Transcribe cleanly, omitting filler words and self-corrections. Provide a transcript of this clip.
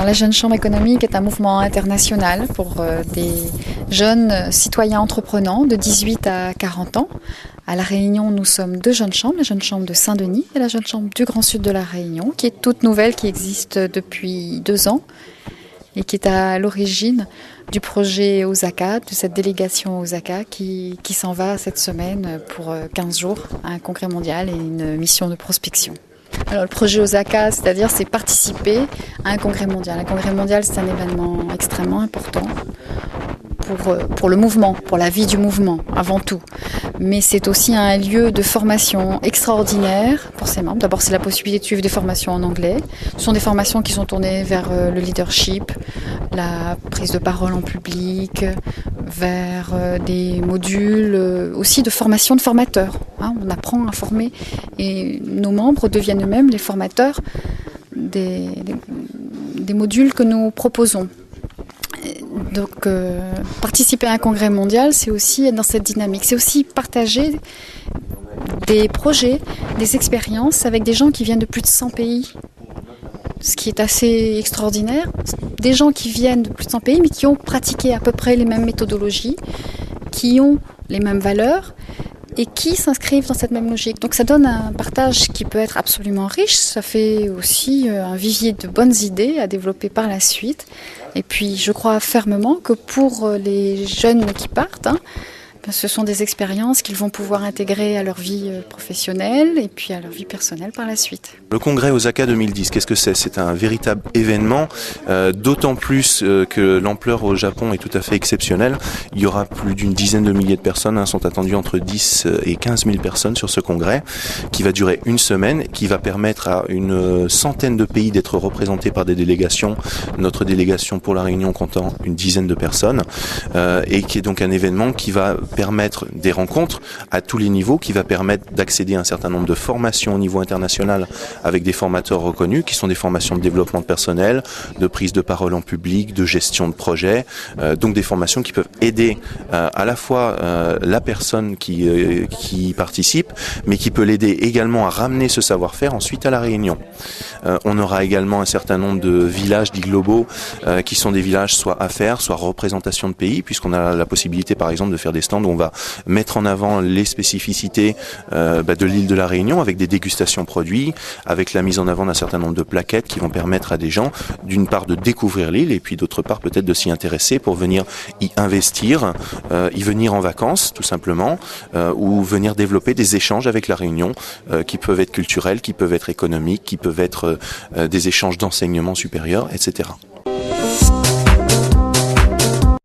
la Jeune Chambre économique est un mouvement international pour des jeunes citoyens entreprenants de 18 à 40 ans. À La Réunion, nous sommes deux jeunes chambres, la Jeune Chambre de Saint-Denis et la Jeune Chambre du Grand Sud de La Réunion, qui est toute nouvelle, qui existe depuis 2 ans et qui est à l'origine du projet Osaka, de cette délégation Osaka qui s'en va cette semaine pour 15 jours à un congrès mondial et une mission de prospection. Alors le projet Osaka, c'est participer à un congrès mondial. Un congrès mondial, c'est un événement extrêmement important pour le mouvement, pour la vie du mouvement avant tout. Mais c'est aussi un lieu de formation extraordinaire pour ses membres. D'abord, c'est la possibilité de suivre des formations en anglais. Ce sont des formations qui sont tournées vers le leadership, la prise de parole en public, vers des modules aussi de formation de formateurs. On apprend à former et nos membres deviennent eux-mêmes les formateurs des modules que nous proposons. Donc participer à un congrès mondial, c'est aussi être dans cette dynamique. C'est aussi partager des projets, des expériences avec des gens qui viennent de plus de 100 pays. Ce qui est assez extraordinaire. Des gens qui viennent de plus de 100 pays, mais qui ont pratiqué à peu près les mêmes méthodologies, qui ont les mêmes valeurs et qui s'inscrivent dans cette même logique. Donc ça donne un partage qui peut être absolument riche. Ça fait aussi un vivier de bonnes idées à développer par la suite. Et puis je crois fermement que pour les jeunes qui partent, ce sont des expériences qu'ils vont pouvoir intégrer à leur vie professionnelle et puis à leur vie personnelle par la suite. Le congrès Osaka 2010, qu'est-ce que c'est ? C'est un véritable événement, d'autant plus que l'ampleur au Japon est tout à fait exceptionnelle. Il y aura plus d'une dizaine de milliers de personnes, sont attendues entre 10 et 15 000 personnes sur ce congrès, qui va durer une semaine, qui va permettre à une centaine de pays d'être représentés par des délégations. Notre délégation pour la Réunion comptant une dizaine de personnes, et qui est donc un événement qui va permettre des rencontres à tous les niveaux, qui va permettre d'accéder à un certain nombre de formations au niveau international avec des formateurs reconnus, qui sont des formations de développement personnel, de prise de parole en public, de gestion de projet, donc des formations qui peuvent aider à la fois la personne qui participe, mais qui peut l'aider également à ramener ce savoir-faire ensuite à la Réunion. On aura également un certain nombre de villages dits globaux, qui sont des villages soit affaires, soit représentation de pays, puisqu'on a la possibilité par exemple de faire des stands où on va mettre en avant les spécificités de l'île de la Réunion avec des dégustations produits, avec la mise en avant d'un certain nombre de plaquettes qui vont permettre à des gens d'une part de découvrir l'île et puis d'autre part peut-être de s'y intéresser pour venir y investir, y venir en vacances tout simplement, ou venir développer des échanges avec la Réunion qui peuvent être culturels, qui peuvent être économiques, qui peuvent être des échanges d'enseignement supérieur, etc.